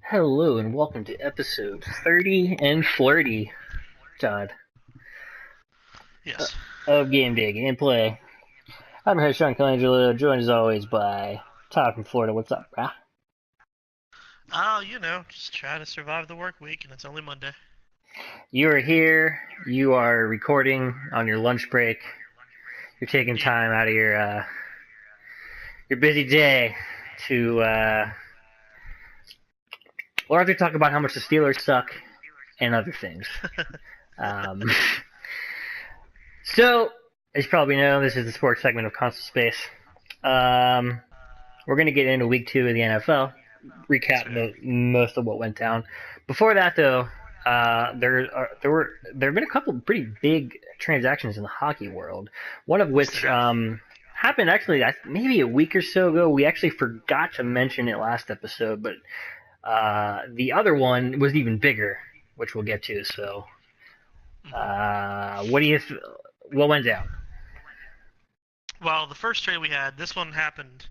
Hello and welcome to episode 30 and flirty, Todd, Yes. of Gameday Gameplay. I'm your host, Sean Colangelo, joined as always by Todd from Florida. What's up, brah? Oh, just try to survive the work week, and it's only Monday. You are here, you are recording on your lunch break, you're taking Yep. time out of your busy day to, largely talk about how much the Steelers suck and other things. Um, so, as you probably know, this is the sports segment of Console Space. We're going to get into week 2 of the NFL, recap most of what went down. Before that, though, there have been a couple of pretty big transactions in the hockey world. One of which happened actually maybe a week or so ago. We actually forgot to mention it last episode, but the other one was even bigger, which we'll get to. So, what went down? Well, the first trade we had, this one happened,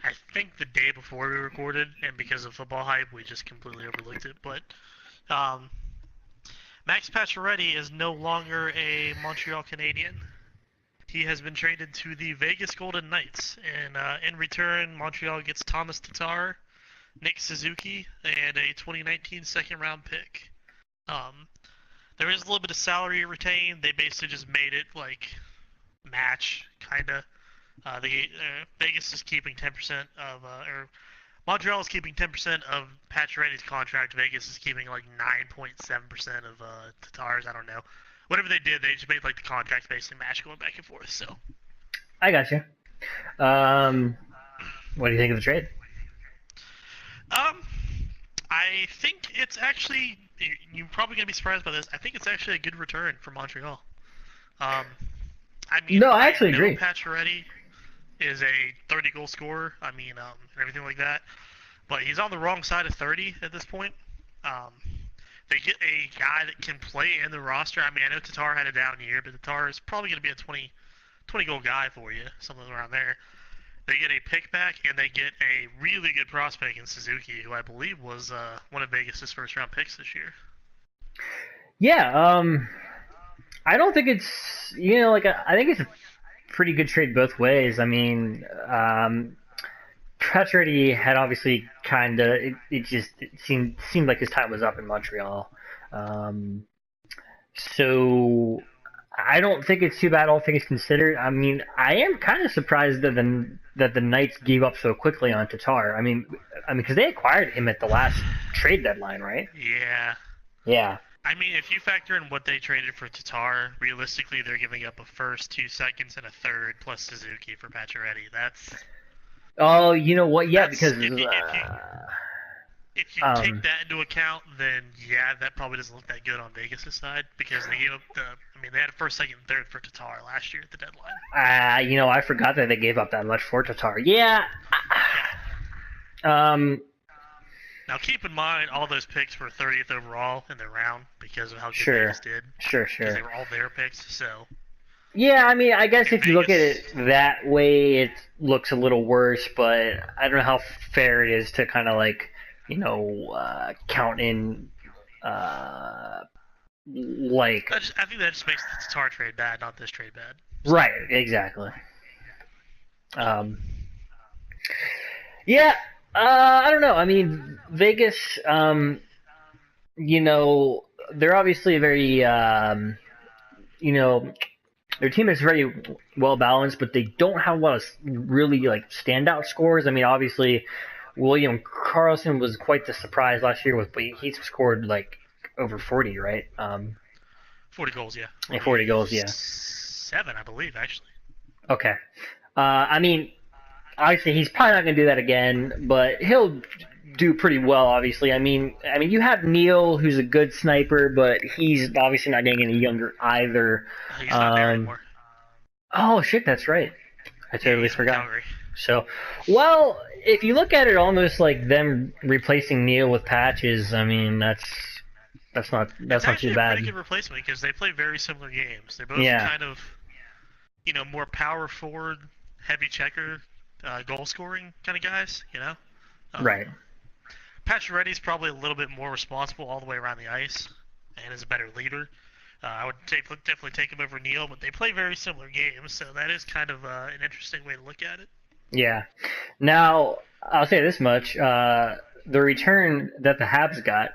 I think, the day before we recorded, and because of football hype, we just completely overlooked it. But um, Max Pacioretty is no longer a Montreal Canadian. He has been traded to the Vegas Golden Knights, and in return, Montreal gets Thomas Tatar, Nick Suzuki, and a 2019 second-round pick. Um, there is a little bit of salary retained. They basically just made it like match, kind of. Vegas is keeping 10% of, or Montreal is keeping 10% of Pacioretty's contract. Vegas is keeping like 9.7% of Tatar's. I don't know. Whatever they did, they just made like the contract basically match going back and forth. So I got you. What do you think of the trade? Um, I think it's actually, you're probably going to be surprised by this. I think it's actually a good return for Montreal. Um, I mean, No, I I actually know agree. Pacioretty is a 30 goal scorer. I mean, and everything like that. But he's on the wrong side of 30 at this point. Um, they get a guy that can play in the roster. I mean, I know Tatar had a down year, but Tatar is probably going to be a 20 goal guy for you, something around there. They get a pick back, and they get a really good prospect in Suzuki, who I believe was one of Vegas' first round picks this year. Yeah, I don't think it's I think it's a pretty good trade both ways. I mean, Pacioretty had obviously kind of it seemed like his time was up in Montreal. Um, so I don't think it's too bad, all things considered. I mean, I am kind of surprised that the Knights gave up so quickly on Tatar. I mean, because they acquired him at the last trade deadline, right? Yeah. Yeah. I mean, if you factor in what they traded for Tatar, realistically, they're giving up a first, 2 seconds, and a third plus Suzuki for Pacioretty. Oh, you know what? Yeah, That's because if you take um, that into account, then yeah, that probably doesn't look that good on Vegas' side because they gave up I mean, they had a first, second, and third for Tatar last year at the deadline. I forgot that they gave up that much for Tatar. Yeah. Yeah. Um, Now keep in mind, all those picks were 30th overall in the round because of how good sure, Vegas did, sure, because they sure. were all their picks. So Yeah, I mean, I guess if if you look at Vegas, it that way, it looks a little worse, but I don't know how fair it is to kind of count in, uh, like, I think that just makes the Tatar trade bad, not this trade bad. So right, exactly. Um, yeah, I don't know. I mean, Vegas, you know, they're obviously very, you know, their team is very well balanced, but they don't have a lot of really like standout scores. I mean, obviously, William Carlson was quite the surprise last year but he scored like over 40, right? 40 goals, yeah, 40 goals, yeah. 47, I believe, actually. Okay. I mean, obviously he's probably not going to do that again, but he'll do pretty well. Obviously, I mean, you have Neil, who's a good sniper, but he's obviously not getting any younger either. He's not there Um, anymore. oh shit, that's right. I Yeah, totally he's with forgot. Calgary. So, well, if you look at it almost like them replacing Neil with Patches, I mean that's It's not too actually a pretty bad. good replacement because they play very similar games. They're both Yeah, kind of, more power forward, heavy checker, goal scoring kind of guys. right. Pacioretty's probably a little bit more responsible all the way around the ice, and is a better leader. I would definitely take him over Neal, but they play very similar games, so that is kind of an interesting way to look at it. Yeah. Now, I'll say this much. The return that the Habs got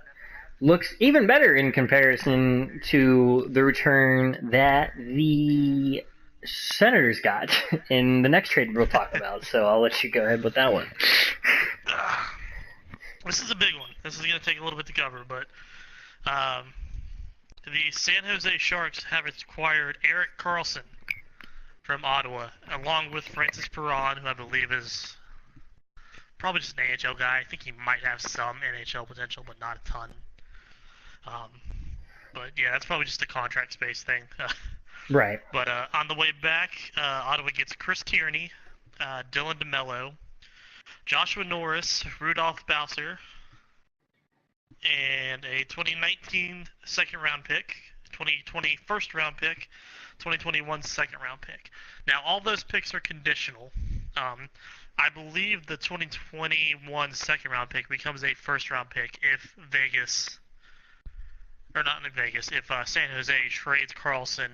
looks even better in comparison to the return that the Senators got in the next trade we'll talk about. So I'll let you go ahead with that one. This is a big one. This is going to take a little bit to cover, but the San Jose Sharks have acquired Erik Karlsson from Ottawa, along with Francis Perron, who I believe is probably just an AHL guy. I think he might have some NHL potential, but not a ton. But yeah, that's probably just a contract space thing. Right. But on the way back, Ottawa gets Chris Tierney, Dylan DeMello, Joshua Norris, Rudolph Bowser, and a 2019 second round pick, 2020 first round pick, 2021 second round pick. Now, all those picks are conditional. I believe the 2021 second round pick becomes a first round pick if Vegas, or not in Vegas, if San Jose trades Karlsson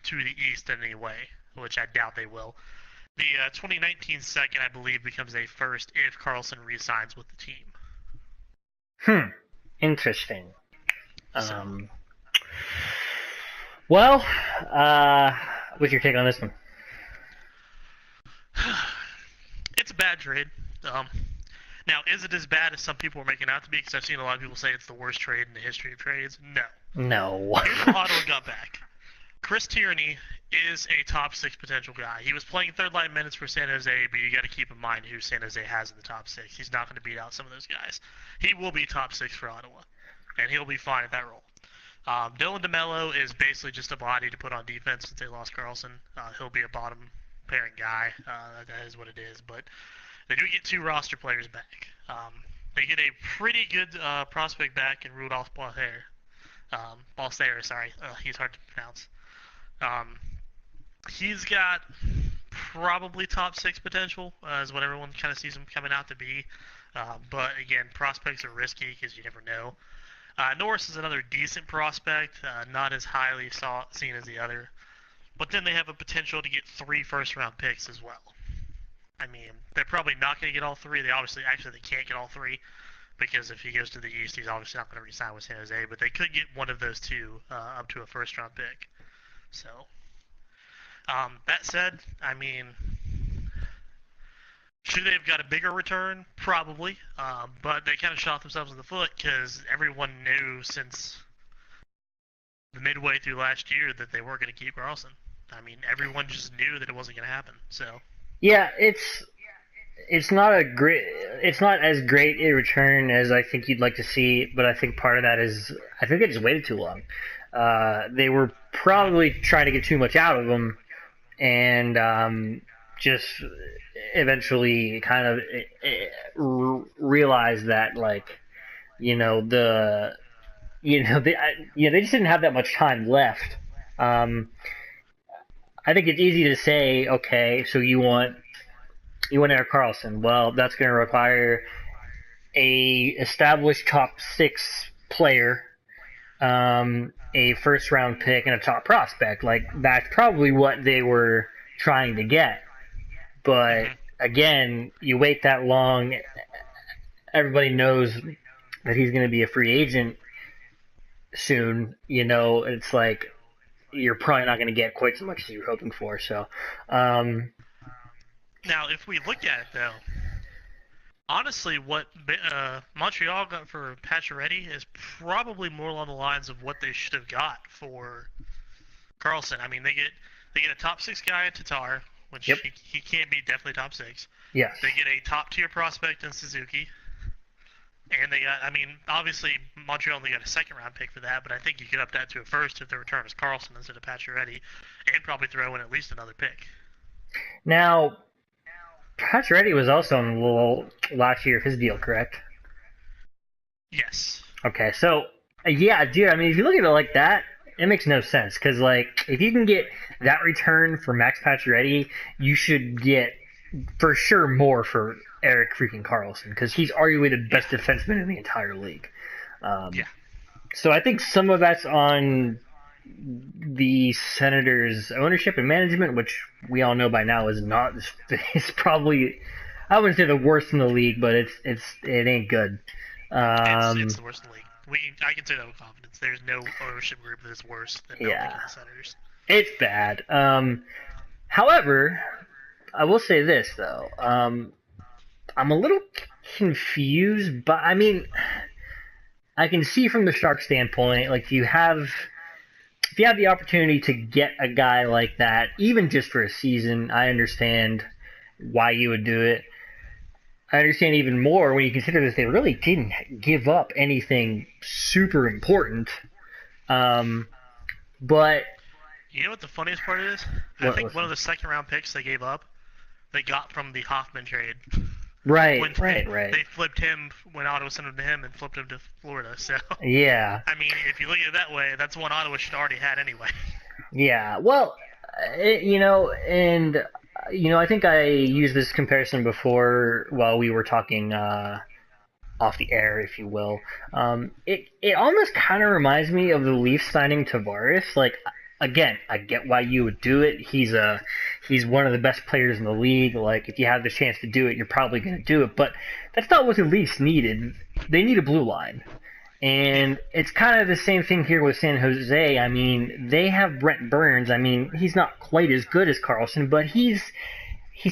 to the East in any way, which I doubt they will. The 2019 second, I believe, becomes a first if Karlsson re-signs with the team. Interesting. So. Well, what's your take on this one? It's a bad trade. Now, is it as bad as some people are making out to be? Because I've seen a lot of people say it's the worst trade in the history of trades. No. No. Here's what Ottawa got back. Chris Tierney is a top 6 potential guy. He was playing third line minutes for San Jose, but you got to keep in mind who San Jose has in the top 6. He's not going to beat out some of those guys. He will be top 6 for Ottawa, and he'll be fine at that role. Dylan DeMello is basically just a body to put on defense since they lost Karlsson. He'll be a bottom pairing guy. That is what it is. But they do get 2 roster players back. They get a pretty good prospect back in Rudolph Balthair. Sorry. He's hard to pronounce. He's got probably top 6 potential, is what everyone kind of sees him coming out to be. But again, prospects are risky because you never know. Norris is another decent prospect, not as highly seen as the other. But then they have a potential to get 3 first-round picks as well. I mean, they're probably not going to get all 3. They can't get all 3 because if he goes to the East, he's obviously not going to re-sign with San Jose. But they could get one of those 2 up to a first-round pick. So, that said, I mean, should they have got a bigger return? Probably. But they kind of shot themselves in the foot because everyone knew since the midway through last year that they weren't going to keep Karlsson. I mean, everyone just knew that it wasn't going to happen. So. Yeah, it's not as great a return as I think you'd like to see, but I think part of that is I think they just waited too long. They were probably trying to get too much out of him, and just eventually kind of realized that they just didn't have that much time left. I think it's easy to say, okay, so you want Erik Karlsson. Well, that's going to require a established top 6 player, a first round pick, and a top prospect. Like, that's probably what they were trying to get. But again, you wait that long, everybody knows that he's going to be a free agent soon. It's like you're probably not going to get quite so much as you were hoping for. So, now, if we look at it though, honestly, what Montreal got for Pacioretty is probably more along the lines of what they should have got for Karlsson. I mean, they get a top 6 guy in Tatar, which he can be definitely top 6. Yes. They get a top tier prospect in Suzuki. And they got, I mean, obviously Montreal only got a second round pick for that, but I think you could up that to a first if the return is Karlsson instead of Pacioretty, and probably throw in at least another pick. Now, Pacioretty was also on the little last year of his deal, correct? Yes. Okay, so yeah, dude. I mean, if you look at it like that, it makes no sense because, like, if you can get that return for Max Pacioretty, you should get for sure more for Eric freaking Carlson because he's arguably the Yeah, best defenseman in the entire league. Um, yeah. so I think some of that's on the Senators' ownership and management, which we all know by now is not is probably I wouldn't say the worst in the league, but it ain't good. It's Um, the worst in the league. I can say that with confidence. There's no ownership group that is worse than Melnick yeah, and the Senators. it's bad. However, I will say this though. I'm a little confused, but I mean, I can see from the Shark standpoint, like if you have the opportunity to get a guy like that, even just for a season, I understand why you would do it. I understand even more when you consider that they really didn't give up anything super important. Um, but You know what the funniest part is? I what think was one of the second round picks they gave up, they got from the Hoffman trade right, when right. they flipped him when Ottawa sent him to him and flipped him to Florida. So, Yeah, I mean, if you look at it that way, that's one Ottawa should already had anyway. yeah. Well, I think I used this comparison before while we were talking off the air, if you will. It almost kind of reminds me of the Leafs signing Tavares. Like, again, I get why you would do it. He's one of the best players in the league. Like, if you have the chance to do it, you're probably going to do it. But that's not what the Leafs needed. They need a blue line. Yeah, And it's kind of the same thing here with San Jose. I mean, they have Brent Burns. I mean, he's not quite as good as Carlson, but he's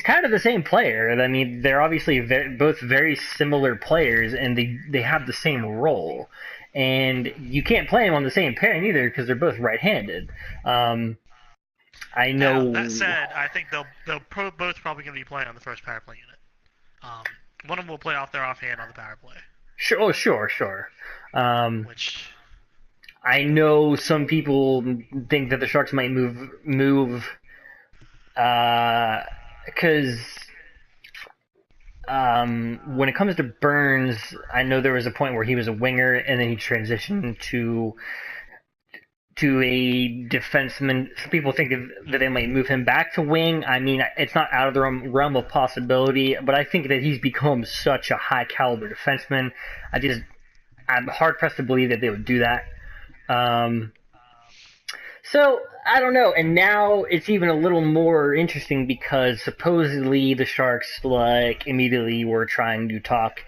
kind of the same player. I mean, they're obviously both very similar players, and they have the same role. And you can't play them on the same pairing either because they're both right-handed. Um, I Now that know. said, I think both probably going to be playing on the first power play unit. Um, One of them will play off their offhand on the power play, Sure, oh, sure. Um, which I know some people think that the Sharks might move because when it comes to Burns, I know there was a point where he was a winger and then he transitioned to a defenseman. Some people think that they might move him back to wing. I mean, it's not out of the realm of possibility, but I think that he's become such a high caliber defenseman. I'm hard pressed to believe that they would do that. Um, So I don't know, and now it's even a little more interesting because supposedly the Sharks like immediately were trying to talk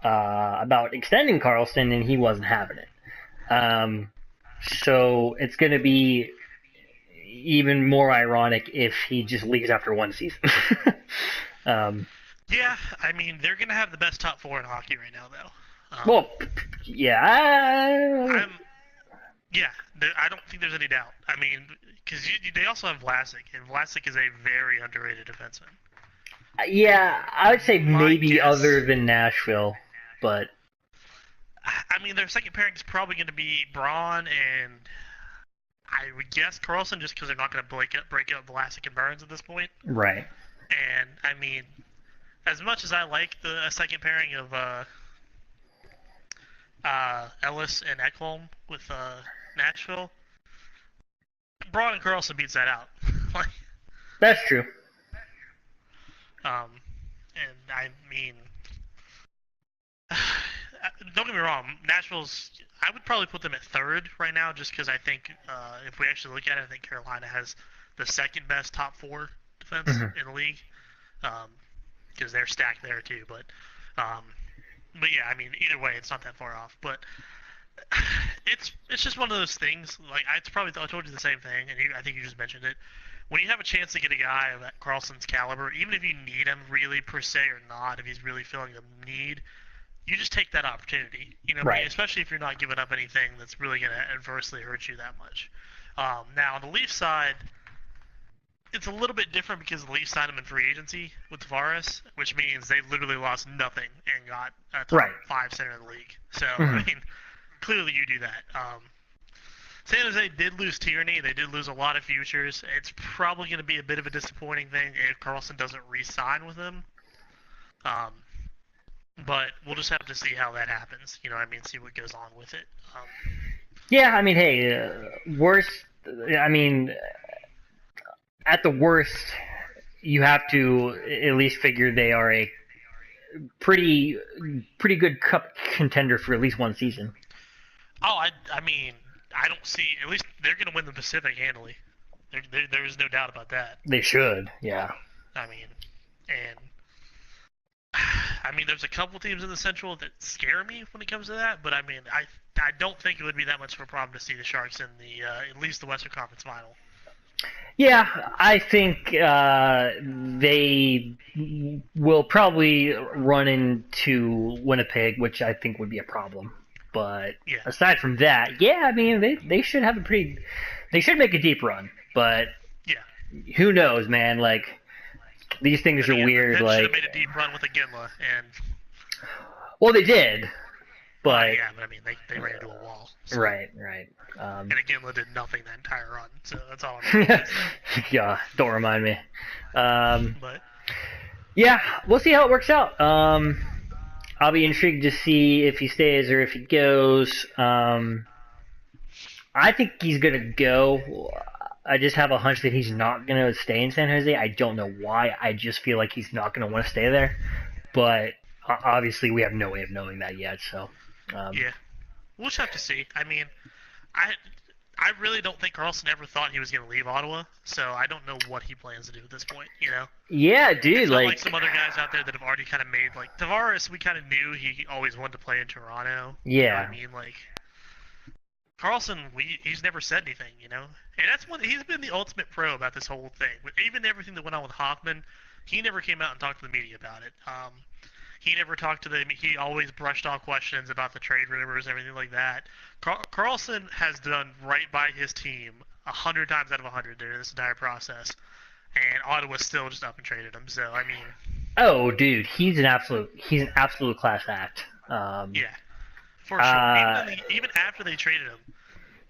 about extending Carlson, and he wasn't having it. Um, so it's going to be even more ironic if he just leaves after one season. um, yeah, I mean they're going to have the best top four in hockey right now, though. well, yeah, I'm Yeah, I don't think there's any doubt. I mean, because they also have Vlasic, and Vlasic is a very underrated defenseman. yeah, I would say My maybe other guess, than Nashville, but I mean, their second pairing is probably going to be Braun and I would guess Carlson, just because they're not going to break up Vlasic and Burns at this point. right. And I mean, as much as I like the second pairing of Ellis and Ekholm with Nashville, Braun and Carlson beats that out. like, That's true. um, and I mean, don't get me wrong, Nashville's. I would probably put them at third right now, just because I think if we actually look at it, I think Carolina has the second best top four defense Mhm. in the league, because they're stacked there too. Um, but yeah, I mean, either way, it's not that far off. But it's just one of those things. Like I told you the same thing, and I think you just mentioned it. When you have a chance to get a guy of that Carlson's caliber, even if you need him really per se or not, if he's really feeling the need, you just take that opportunity. You know what I mean? Right. Especially if you're not giving up anything that's really going to adversely hurt you that much. Now, on the Leafs side, it's a little bit different because the Leafs signed him in free agency with Tavares, which means they literally lost nothing and got a top Right. five center in the league. So, I Mhm. mean, clearly you do that. San Jose did lose Tierney. They did lose a lot of futures. It's probably going to be a bit of a disappointing thing if Carlson doesn't re-sign with them. Um, but we'll just have to see how that happens. You know what I mean? See what goes on with it. Yeah, I mean, hey, worst. I mean, at the worst, you have to at least figure they are a pretty good cup contender for at least one season. Oh, I mean, I don't see. At least they're going to win the Pacific handily. There's no doubt about that. They should, yeah. I mean, and I mean, there's a couple teams in the Central that scare me when it comes to that, but I mean, I don't think it would be that much of a problem to see the Sharks in the at least the Western Conference Final. Yeah, I think they will probably run into Winnipeg, which I think would be a problem. But Yeah. aside from that, yeah, I mean, they should have they should make a deep run. But yeah, who knows, man? Like, these things are weird. They like, should have made a deep run with a Ginla, and well, they did. But yeah, but I mean, they ran into a wall. So. Right. And Ginla did nothing that entire run, so that's all I'm saying. Yeah, don't remind me. But yeah, we'll see how it works out. I'll be intrigued to see if he stays or if he goes. I think he's gonna go. I just have a hunch that he's not gonna stay in San Jose. I don't know why. I just feel like he's not gonna want to stay there. But obviously, we have no way of knowing that yet. So yeah, we'll just have to see. I mean, I really don't think Carlson ever thought he was going to leave Ottawa, so I don't know what he plans to do at this point, you know? Yeah, dude, it's not like some other guys out there that have already kind of made, like, Tavares, we kind of knew he always wanted to play in Toronto. Yeah. You know what I mean? Like, Carlson, he's never said anything, you know? And that's when he's been the ultimate pro about this whole thing. Even everything that went on with Hoffman, he never came out and talked to the media about it. He never talked to them. He always brushed off questions about the trade rumors and everything like that. Carlson has done right by his team 100 times out of 100 during this entire process, and Ottawa still just up and traded him. So I mean, oh, dude, he's an absolute class act. Yeah, for sure. Even after they traded him,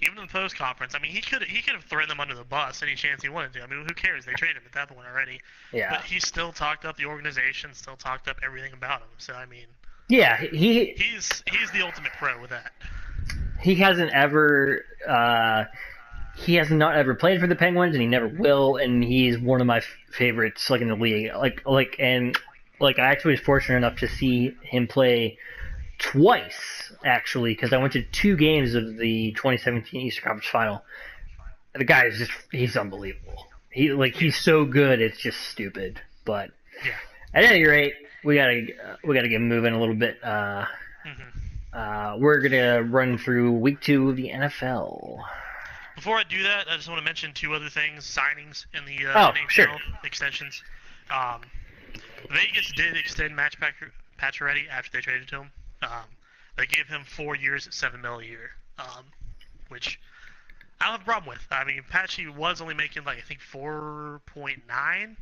even in the post conference, I mean, he could have thrown them under the bus any chance he wanted to. I mean, who cares? They traded him at that point already. Yeah. But he still talked up the organization, still talked up everything about him. So I mean, yeah, he's the ultimate pro with that. He hasn't ever he has not ever played for the Penguins, and he never will. And he's one of my favorites, like in the league. I actually was fortunate enough to see him play twice, actually, because I went to 2 games of the 2017 Eastern Conference Final. The guy is he's unbelievable. He's so good, it's just stupid. But yeah. At any rate, we gotta get moving a little bit. We're gonna run through week 2 of the NFL. Before I do that, I just want to mention 2 other things: signings in the NHL sure. extensions. Vegas did extend Match Pacioretty after they traded to him. They gave him 4 years at $7 million a year, which I don't have a problem with. I mean, Patchy was only making I think 4.9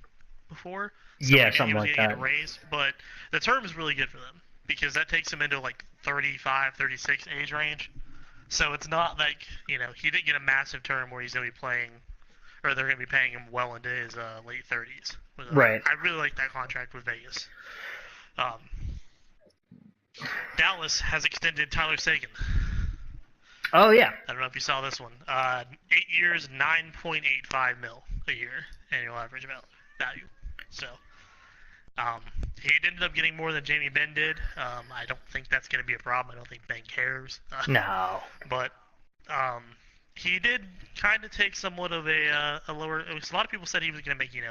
before. So yeah, something like that. A raise, but the term is really good for them because that takes him into 35, 36 age range. So it's not like he didn't get a massive term where he's going to be playing, or they're going to be paying him well into his late 30s. Right. I really like that contract with Vegas. Dallas has extended Tyler Seguin. Oh yeah. I don't know if you saw this one. 8 years, $9.85 million a year annual average value. So he ended up getting more than Jamie Benn did. I don't think that's going to be a problem. I don't think Ben cares. No. But he did kind of take somewhat of a lower. A lot of people said he was going to make 10,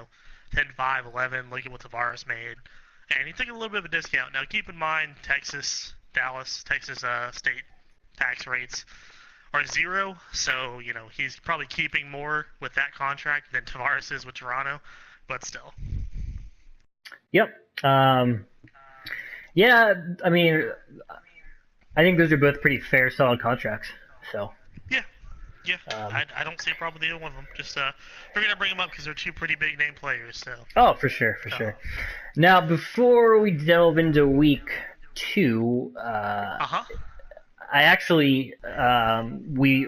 5, 11. Look at what Tavares made. And he took a little bit of a discount. Now, keep in mind, Texas state tax rates are 0, so, he's probably keeping more with that contract than Tavares is with Toronto, but still. Yep. Yeah, I mean, I think those are both pretty fair, solid contracts, so. Yeah, I don't see a problem with either one of them. Just we're gonna bring them up because they're 2 pretty big name players. So. Oh, for sure. Now, before we delve into week 2, I actually we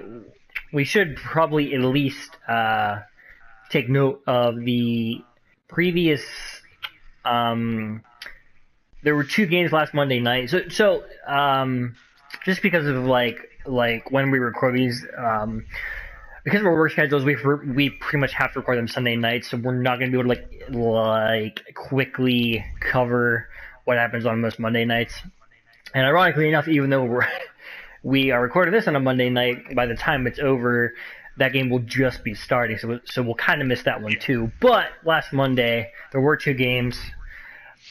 should probably at least take note of the previous. There were 2 games last Monday night, so just because of when we record these, because of our work schedules, we pretty much have to record them Sunday nights, so we're not going to be able to quickly cover what happens on most Monday nights. And ironically enough, even though we are recording this on a Monday night, by the time it's over, that game will just be starting. So we'll kind of miss that one too. But last Monday, there were 2 games.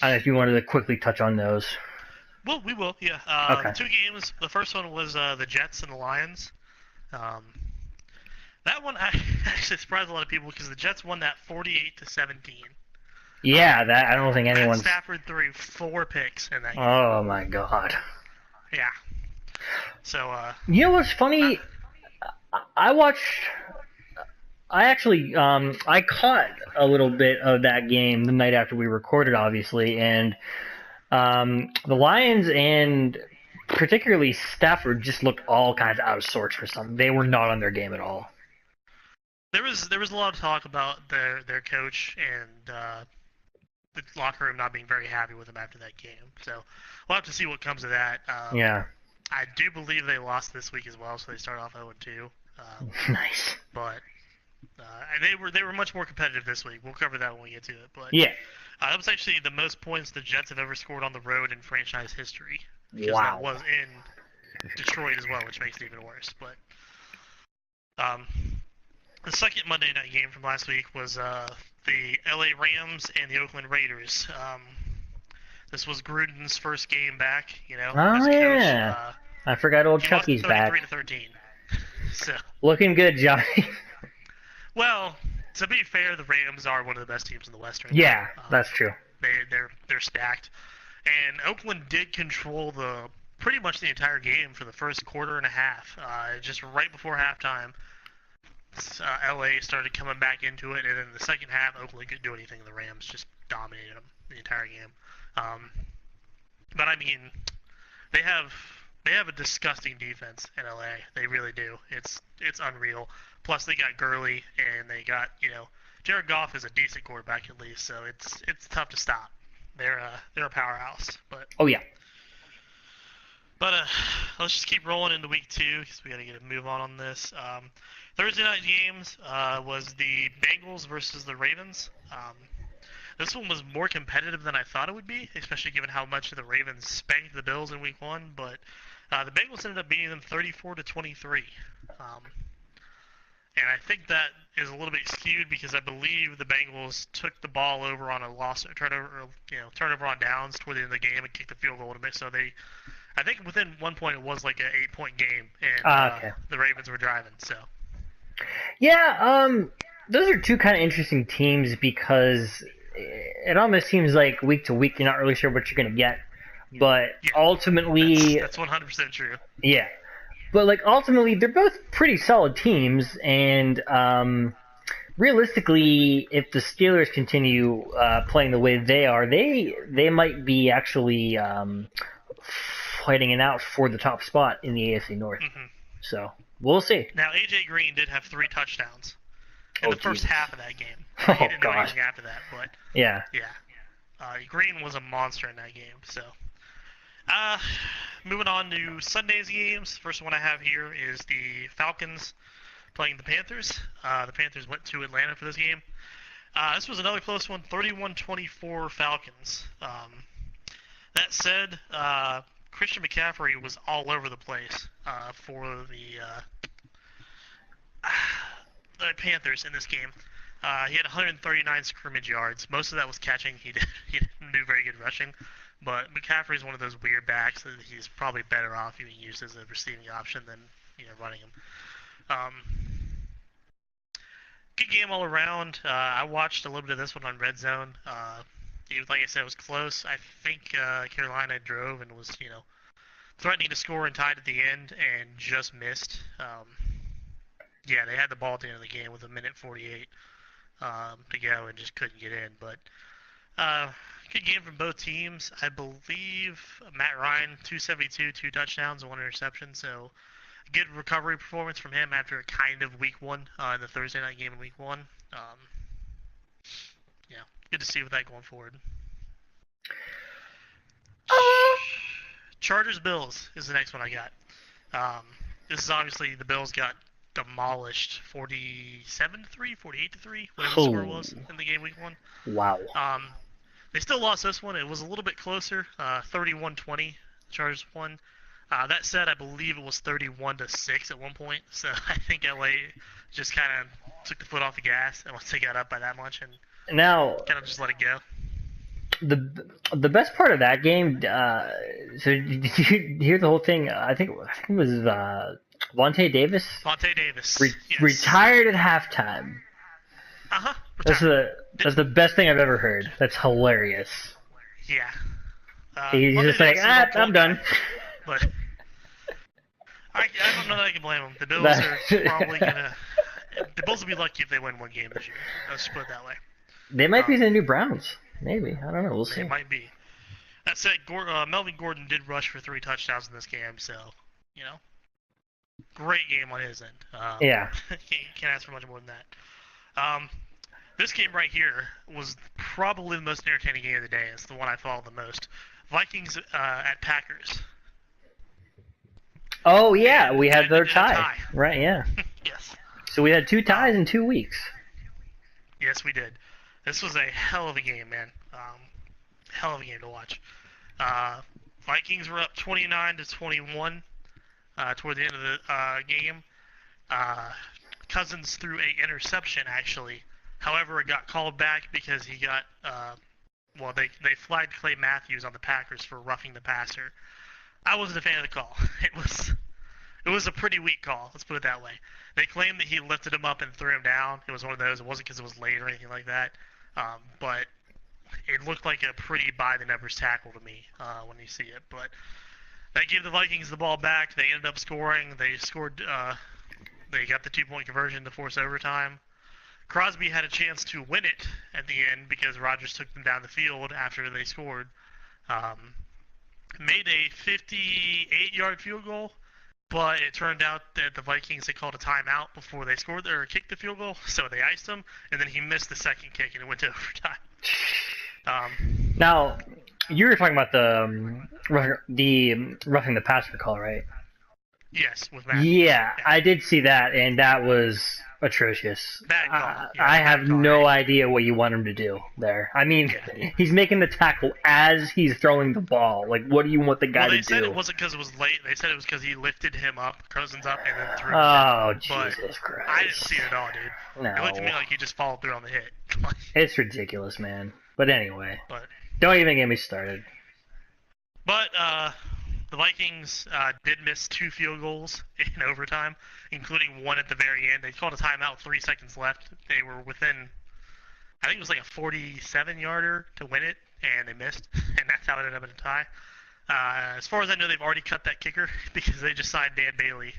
I don't know if you wanted to quickly touch on those. Well, we will, yeah. Okay. 2 games. The first one was the Jets and the Lions. Um, that one actually surprised a lot of people because the Jets won that 48-17. Yeah, that I don't think Matt anyone's. Stafford threw 4 picks in that game. Oh my god. Yeah. So, You know what's funny? I watched. I actually, I caught a little bit of that game the night after we recorded, obviously, and the Lions and particularly Stafford just looked all kinds of out of sorts for something. They were not on their game at all. there was a lot of talk about their coach and the locker room not being very happy with him after that game. So we'll have to see what comes of that. Yeah. I do believe they lost this week as well, so they start off 0-2. Nice. But and they were much more competitive this week. We'll cover that when we get to it. But Yeah. that was actually the most points the Jets have ever scored on the road in franchise history. Because Wow. that was in Detroit as well, which makes it even worse. But the second Monday night game from last week was the LA Rams and the Oakland Raiders. This was Gruden's first game back, as Oh a yeah. coach. I forgot old He lost Chucky's back. 33-13. So, Looking good, Johnny. well, to be fair, the Rams are one of the best teams in the West right Yeah, now. that's true. They're stacked, and Oakland did control pretty much the entire game for the first quarter and a half. Just right before halftime, LA started coming back into it, and in the second half, Oakland couldn't do anything. The Rams just dominated them the entire game. But I mean, they have a disgusting defense in LA. They really do. It's unreal. Plus they got Gurley and they got Jared Goff is a decent quarterback at least, so it's tough to stop. They're a powerhouse. Oh yeah. But let's just keep rolling into week 2 because we got to get a move on this. Thursday night games was the Bengals versus the Ravens. This one was more competitive than I thought it would be, especially given how much the Ravens spanked the Bills in week 1. But the Bengals ended up beating them 34-23. And I think that is a little bit skewed because I believe the Bengals took the ball over on a turnover on downs toward the end of the game and kicked the field goal a bit. So I think within 1 point it was like an 8-point game, and Okay. the Ravens were driving. So Yeah, those are 2 kind of interesting teams because it almost seems like week to week you're not really sure what you're gonna get, but yeah, ultimately, that's 100% true. yeah. But like ultimately, they're both pretty solid teams, and realistically, if the Steelers continue playing the way they are, they might be actually fighting it out for the top spot in the AFC North. Mm-hmm. So we'll see. Now AJ Green did have 3 touchdowns in the first half of that game. Oh, He didn't do God. anything after that, but Yeah. Green was a monster in that game. So moving on to Sunday's games. First one I have here is the Falcons playing the Panthers. The Panthers went to Atlanta for this game. This was another close one, 31-24 Falcons. That said, Christian McCaffrey was all over the place for the Panthers in this game. He had 139 scrimmage yards. Most of that was catching. He didn't do very good rushing. But McCaffrey is one of those weird backs that he's probably better off being used as a receiving option than running him. Good game all around. I watched a little bit of this one on Red Zone. Like I said, it was close. I think Carolina drove and was threatening to score and tied at the end and just missed. Yeah, they had the ball at the end of the game with 1:48 to go and just couldn't get in. But good game from both teams. I believe Matt Ryan, 272, 2 touchdowns, and 1 interception. So good recovery performance from him after a kind of week 1 in the Thursday night game in week 1. Yeah, good to see with that going forward. Chargers Bills is the next one I got. This is obviously the Bills got demolished 47-3, 48-3, whatever the score was in the game week 1. Wow. They still lost this one. It was a little bit closer, 31-20. Chargers won. That said, I believe it was 31-6 at one point. So I think LA just kind of took the foot off the gas, and once they got up by that much, and Now, kind of just let it go. the best part of that game. So did you hear the whole thing? I think it was Vontae Davis Vontae Davis, yes. retired at halftime. That's the best thing I've ever heard. That's hilarious. Yeah. He's just like, I'm done. But I don't know that I can blame him. The Bills are probably gonna. The Bills will be lucky if they win one game this year. Let's put it that way. They might be the new Browns. Maybe. I don't know. We'll see. They might be. That said, Melvin Gordon did rush for 3 touchdowns in this game, so great game on his end. Yeah. Can't ask for much more than that. This game right here was probably the most entertaining game of the day. It's the one I followed the most. Vikings at Packers. Oh yeah, we had their tie. Right, yeah. Yes. So we had 2 ties in 2 weeks. Yes, we did. This was a hell of a game, man. Hell of a game to watch. Vikings were up 29-21 toward the end of the game. Cousins threw a interception, actually. However, it got called back because he got they flagged Clay Matthews on the Packers for roughing the passer. I wasn't a fan of the call. It was a pretty weak call. Let's put it that way. They claimed that he lifted him up and threw him down. It was one of those. It wasn't because it was late or anything like that. But it looked like a pretty by-the-numbers tackle to me when you see it. But that gave the Vikings the ball back. They ended up scoring. They scored. They got the 2-point conversion to force overtime. Crosby had a chance to win it at the end because Rodgers took them down the field after they scored. Made a 58-yard field goal, but it turned out that the Vikings had called a timeout before they scored or kicked the field goal, so they iced him, and then he missed the second kick and it went to overtime. Now, you were talking about the roughing the passer call, right? Yes, with Matt. Yeah, I did see that, and that was atrocious. Bad call. I have no idea what you want him to do there. I mean, he's making the tackle as he's throwing the ball. Like, what do you want the guy to do? They said it wasn't because it was late. They said it was because he lifted him up, Cousins up, and then threw him. Oh, Jesus Christ. I didn't see it at all, dude. No. It looked to me like he just followed through on the hit. It's ridiculous, man. But anyway, don't even get me started. But the Vikings did miss 2 field goals in overtime, including one at the very end. They called a timeout with 3 seconds left. They were within, I think it was like a 47-yarder to win it, and they missed, and that's how it ended up in a tie. As far as I know, they've already cut that kicker because they just signed Dan Bailey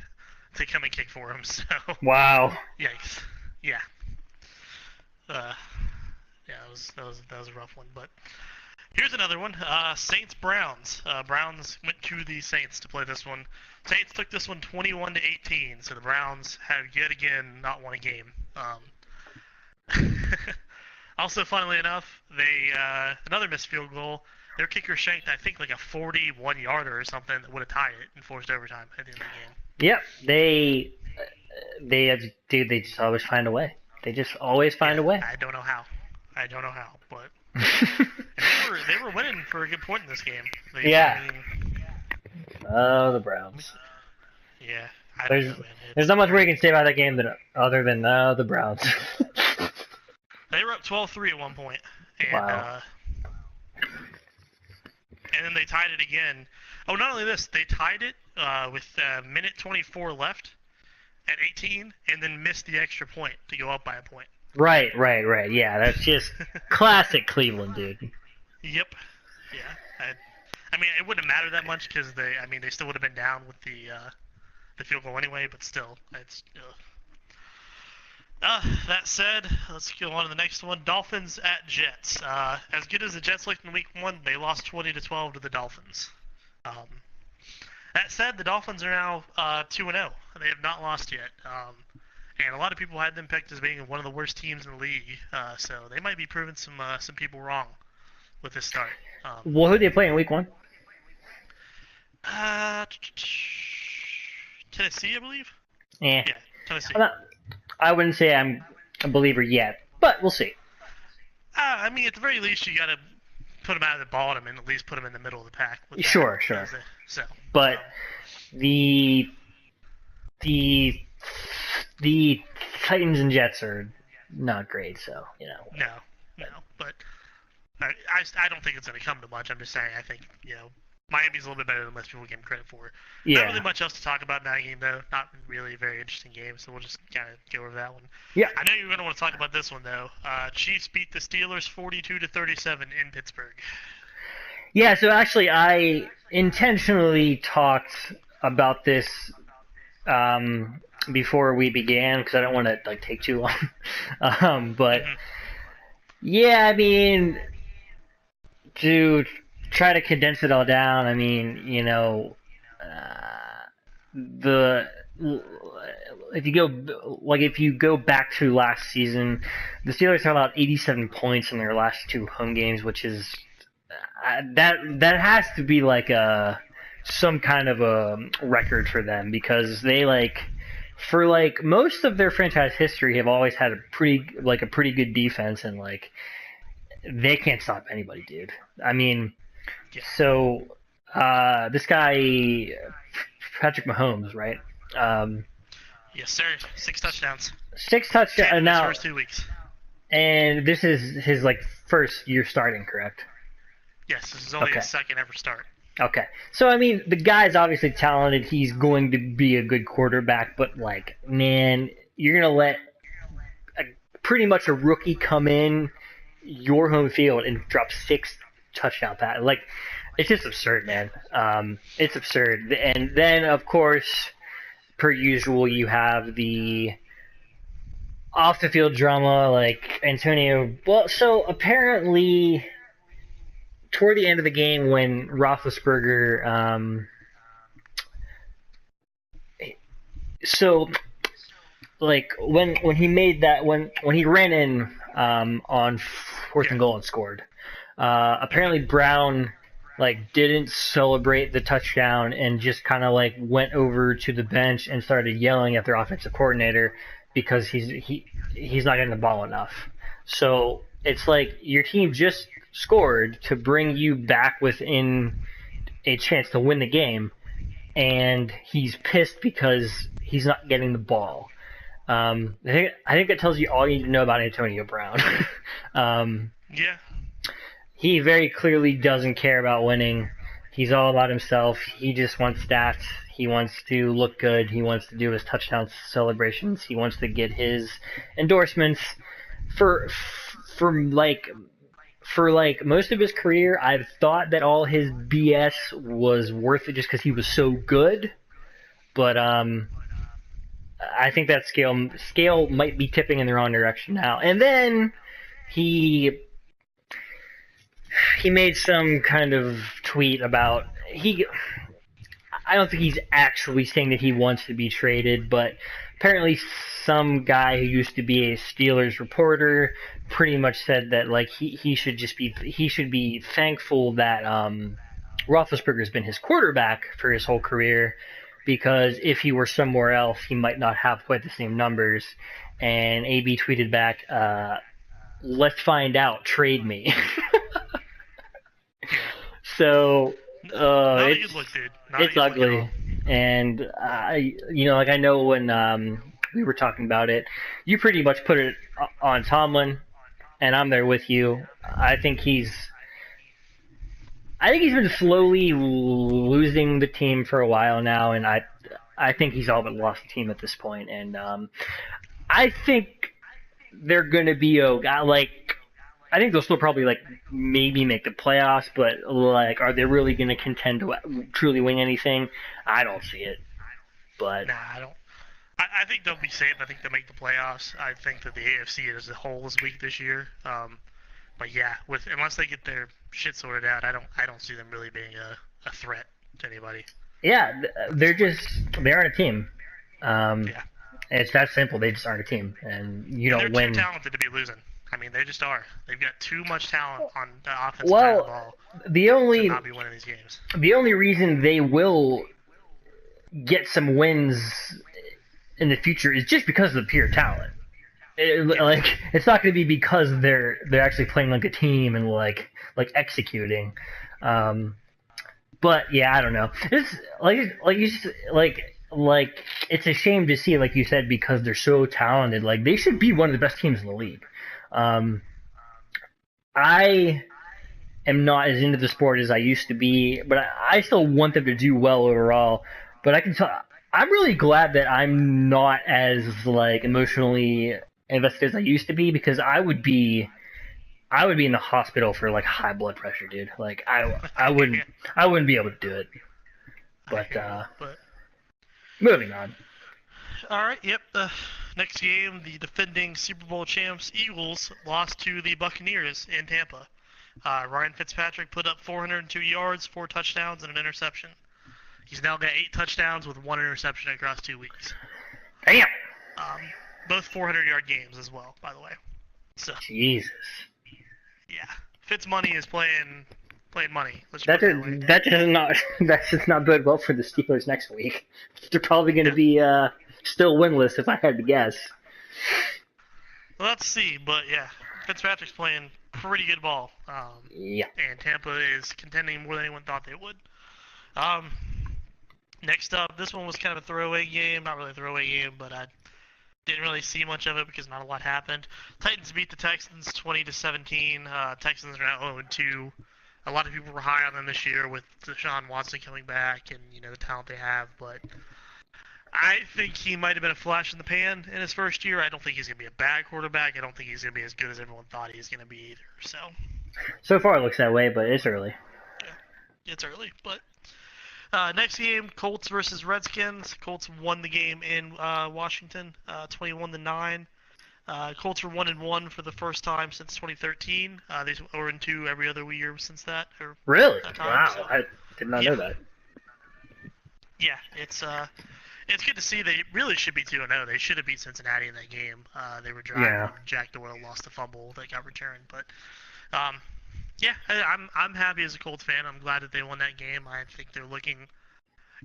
to come and kick for him. So wow. Yikes. Yeah. That was a rough one, but. Here's another one. Saints-Browns. Browns went to the Saints to play this one. Saints took this one 21-18, so the Browns have yet again not won a game. Also, funnily enough, they another missed field goal. Their kicker shanked, I think, like a 41-yarder or something that would have tied it and forced overtime at the end of the game. Yep, they just always find a way. They just always find a way. I don't know how, but. They were winning for a good point in this game. Oh, the Browns. Yeah. There's not much more you can say about that game other than the Browns. They were up 12-3 at one point. And, wow. And then they tied it again. Oh, not only this, they tied it with minute 24 left at 18, and then missed the extra point to go up by a point. Right. Yeah, that's just classic Cleveland, dude. Yep. Yeah. I mean, it wouldn't have mattered that much because they still would have been down with the field goal anyway. But still, it's. That said, let's go on to the next one. Dolphins at Jets. As good as the Jets looked in Week 1, they lost 20-12 to the Dolphins. That said, the Dolphins are now 2-0. They have not lost yet. And a lot of people had them picked as being one of the worst teams in the league. So they might be proving some people wrong with this start. Well, who did they play in Week 1? Tennessee, I believe. Yeah, Tennessee. I wouldn't say I'm a believer yet, but we'll see. I mean, at the very least, you got to put them out of the bottom and at least put them in the middle of the pack. With that, Sure. But the the the Titans and Jets are not great, so No, but I don't think it's going to come to much. I'm just saying I think Miami's a little bit better than most people give them credit for. Yeah. Not really much else to talk about in that game though. Not really a very interesting game, so we'll just kind of go over that one. Yeah. I know you're going to want to talk about this one though. Chiefs beat the Steelers 42-37 in Pittsburgh. Yeah, so actually I intentionally talked about this before we began because I don't want to take too long. But yeah, I mean, to try to condense it all down, I mean, if you go back to last season, the Steelers have allowed 87 points in their last 2 home games, which is that has to be some kind of a record for them, because they for most of their franchise history have always had a pretty good defense, and they can't stop anybody, dude. I mean, so this guy Patrick Mahomes, right? Yes, sir. 6 touchdowns. 6 touchdowns now. In his first 2 weeks. And this is his first year starting, correct? Yes, this is only his second ever start. Okay. So, I mean, the guy's obviously talented. He's going to be a good quarterback, but, man, you're going to let pretty much a rookie come in your home field and drop 6 touchdown passes. It's just absurd, man. It's absurd. And then, of course, per usual, you have the off-the-field drama, Antonio. Well, so apparently toward the end of the game when Roethlisberger, when he made that, when he ran in on 4th and goal and scored, apparently Brown didn't celebrate the touchdown and just kind of went over to the bench and started yelling at their offensive coordinator because he's not getting the ball enough. So it's your team just scored to bring you back within a chance to win the game, and he's pissed because he's not getting the ball. I think that tells you all you need to know about Antonio Brown. Yeah. He very clearly doesn't care about winning. He's all about himself. He just wants stats. He wants to look good. He wants to do his touchdown celebrations. He wants to get his endorsements. For most of his career, I've thought that all his BS was worth it just because he was so good. But I think that scale might be tipping in the wrong direction now. And then he made some kind of tweet about I don't think he's actually saying that he wants to be traded, but apparently some guy who used to be a Steelers reporter pretty much said that he should be thankful that Roethlisberger's been his quarterback for his whole career, because if he were somewhere else he might not have quite the same numbers. And AB tweeted back, let's find out, trade me. So not a good look, dude. It's ugly. And I know when we were talking about it, you pretty much put it on Tomlin, and I'm there with you. I think he's been slowly losing the team for a while now, and I think he's all but lost the team at this point. And I think they're going to be I think they'll still probably maybe make the playoffs, but are they really going to contend to truly win anything? I don't see it. But nah, I don't. I think they'll be safe. I think they'll make the playoffs. I think that the AFC as a whole is weak this year. But yeah, unless they get their shit sorted out, I don't see them really being a threat to anybody. Yeah, they aren't a team. Yeah. It's that simple. They just aren't a team, and you don't win. They're too talented to be losing. I mean, they just are. They've got too much talent on the offensive side of the ball to not be winning these games. The only reason they will get some wins in the future is just because of the pure talent. Yeah. like it's not going to be because they're actually playing like a team and like executing. Um, but yeah, I don't know. It's like you just like it's a shame to see, like you said, because they're so talented. Like they should be one of the best teams in the league. Um, I am not as into the sport as I used to be, but I still want them to do well overall. But I can tell I'm really glad that I'm not as like emotionally invested as I used to be because I would be in the hospital for like high blood pressure, dude. Like I hear you. I wouldn't be able to do it. I But hear you. But moving on. all right. Yep. The next game, the defending Super Bowl champs Eagles lost to the Buccaneers in Tampa. Ryan Fitzpatrick put up 402 yards, 4 touchdowns, and an interception. He's now got 8 touchdowns with 1 interception across 2 weeks. Damn. Um, both 400-yard games as well, by the way. So Jesus. yeah, Fitz money is playing money. Let's That put it that way. that does not that does not bode well for the Steelers next week. They're probably going to Yeah. be still winless if I had to guess. Well, let's see, but yeah, Fitzpatrick's playing pretty good ball. Yeah. And Tampa is contending more than anyone thought they would. Um, next up, this one was kind of a throwaway game. Not really a throwaway game, but I didn't really see much of it because not a lot happened. Titans beat the Texans 20-17. Texans are now 0-2. A lot of people were high on them this year with Deshaun Watson coming back and the talent they have, but I think he might have been a flash in the pan in his first year. I don't think he's gonna be a bad quarterback. I don't think he's gonna be as good as everyone thought he was gonna be either. So So far it looks that way, but it's early. yeah, it's early, but next game, Colts versus Redskins. Colts won the game in Washington, 21-9. Colts were 1-1 for the first time since 2013. They 0-2 every other year since that, or Really? that time. Wow. So I did not yeah, know that. yeah, it's good to see. They really should be 2-0. They should have beat Cincinnati in that game. They were driving. Yeah. Jack Doyle lost a fumble that got returned, but um, yeah, I'm happy as a Colts fan. I'm glad that they won that game. I think they're looking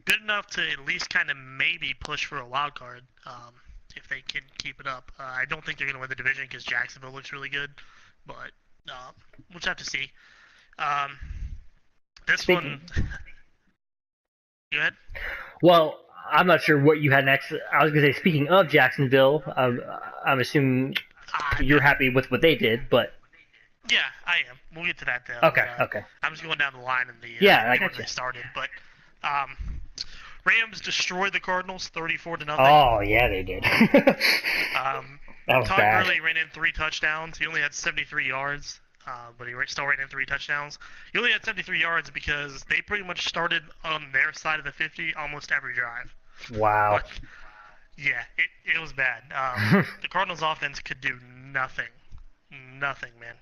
good enough to at least kind of maybe push for a wild card if they can keep it up. I don't think they're going to win the division because Jacksonville looks really good, but we'll just have to see. Um, this Speaking one, go ahead. Well, I'm not sure what you had next. I was going to say, speaking of Jacksonville, I'm assuming you're Yeah, happy with what they did, but yeah, I am. We'll get to that though. okay, okay. I'm just going down the line in Yeah, I the order got you. they started, but um, Rams destroyed the Cardinals 34-0. Oh, yeah, they did. That was Todd bad. Gurley ran in 3 touchdowns. He only had 73 yards, but he still ran in 3 touchdowns. He only had 73 yards because they pretty much started on their side of the 50 almost every drive. Wow. But yeah, it was bad. The Cardinals' offense could do nothing, nothing, man.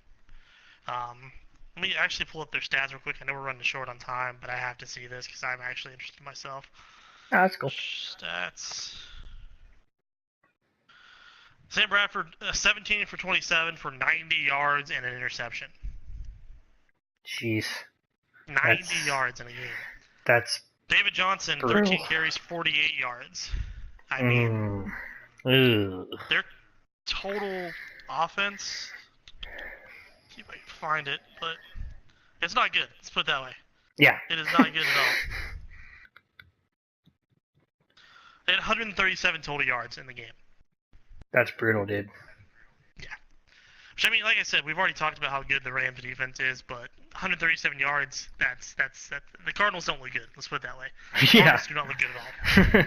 Let me actually pull up their stats real quick. I know we're running short on time, but I have to see this because I'm actually interested myself. Oh, that's cool. Stats. Sam Bradford, 17 for 27 for 90 yards and an interception. Jeez. 90 yards in a game. That's David Johnson, brutal. 13 carries, 48 yards. I mean, Ugh. their total offense, see if I can find it, but it's not good. Let's put it that way. Yeah. It is not good at all. They had 137 total yards in the game. That's brutal, dude. Yeah. Which, I mean, like I said, we've already talked about how good the Rams defense is, but 137 yards, that's the Cardinals don't look good. Let's put it that way. The Yeah. Cardinals do not look good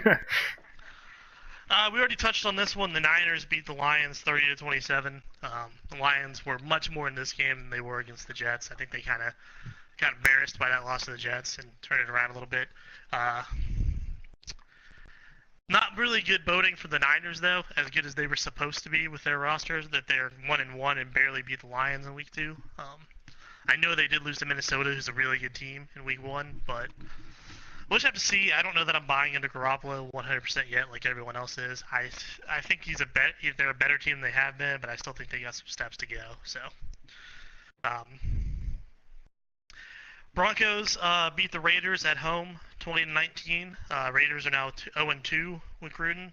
at all. We already touched on this one. The Niners beat the Lions 30-27. The Lions were much more in this game than they were against the Jets. I think they kind of got embarrassed by that loss to the Jets and turned it around a little bit. Not really good voting for the Niners, though, as good as they were supposed to be with their rosters, that they're 1-1 and barely beat the Lions in Week 2. I know they did lose to Minnesota, who's a really good team in Week 1, but we'll just have to see. I don't know that I'm buying into Garoppolo 100% yet, like everyone else is. I think they're a better team than they have been, but I still think they got some steps to go. So, Broncos beat the Raiders at home 20-19. Raiders are now 0-2 with Gruden.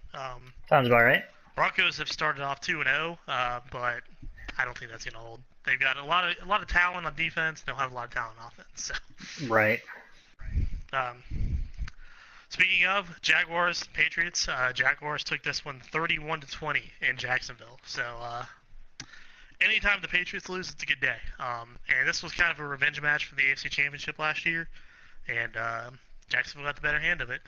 Sounds about right. Broncos have started off 2-0, but I don't think that's gonna hold. They've got a lot of talent on defense. They don't have a lot of talent on offense. So, Right. um, speaking of Jaguars, Patriots, Jaguars took this one 31-20 in Jacksonville. So anytime the Patriots lose, it's a good day. And this was kind of a revenge match for the AFC Championship last year, and Jacksonville got the better hand of it.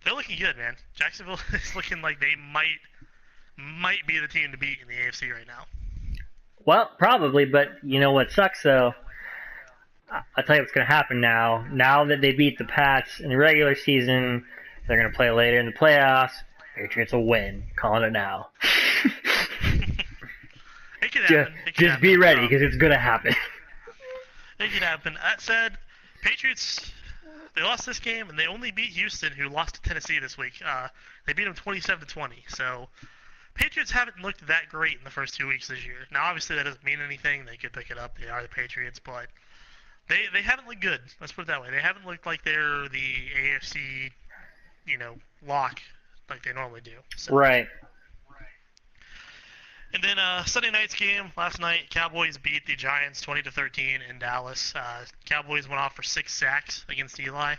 They're looking good, man. Jacksonville is looking like they might be the team to beat in the AFC right now. Well, probably, but you know what sucks though? I'll tell you what's going to happen now. Now that they beat the Pats in the regular season, they're going to play later in the playoffs. Patriots will win. Calling it now. It could happen. Just be ready, because it's going to happen. It could happen. That said, Patriots, they lost this game, and they only beat Houston, who lost to Tennessee this week. They beat them 27-20. So Patriots haven't looked that great in the first 2 weeks this year. Now, obviously, that doesn't mean anything. They could pick it up. They are the Patriots, but they haven't looked good. Let's put it that way. They haven't looked like they're the AFC, lock like they normally do. So. Right. And then Sunday night's game last night, Cowboys beat the Giants 20-13 in Dallas. Cowboys went off for 6 sacks against Eli.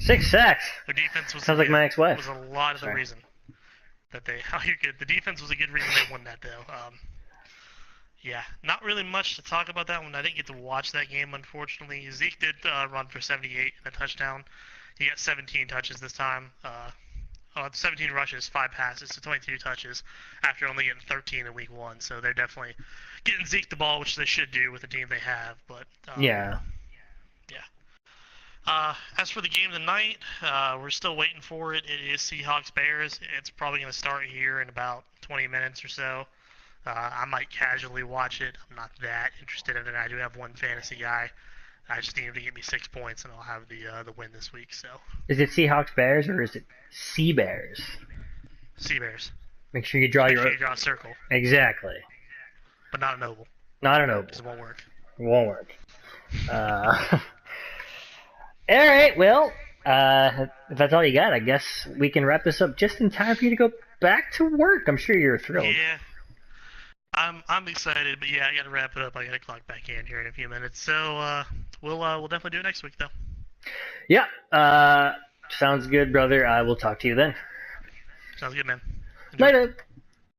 6 sacks. Their defense was sounds like my ex-wife. Was a lot of the reason that they. Oh, you're good. The defense was a good reason they won that though. Yeah, not really much to talk about that one. I didn't get to watch that game, unfortunately. Zeke did run for 78 and a touchdown. He got 17 touches this time. 17 rushes, 5 passes, so 22 touches after only getting 13 in week 1. So they're definitely getting Zeke the ball, which they should do with the team they have. But yeah. As for the game tonight, we're still waiting for it. It is Seahawks-Bears. It's probably going to start here in about 20 minutes or so. I might casually watch it. I'm not that interested in it. I do have one fantasy guy. I just need him to get me 6 points, and I'll have the win this week. So. Is it Seahawks Bears or is it Sea Bears? Sea Bears. Make sure you draw Make sure you draw a circle. Exactly. But not an oval. Not an oval. Because it won't work. It won't work. All right. Well, if that's all you got, I guess we can wrap this up just in time for you to go back to work. I'm sure you're thrilled. Yeah. I'm excited, but yeah, I gotta wrap it up. I gotta clock back in here in a few minutes. So we'll definitely do it next week though. Yeah. Sounds good, brother. I will talk to you then. Sounds good, man. Enjoy. Later.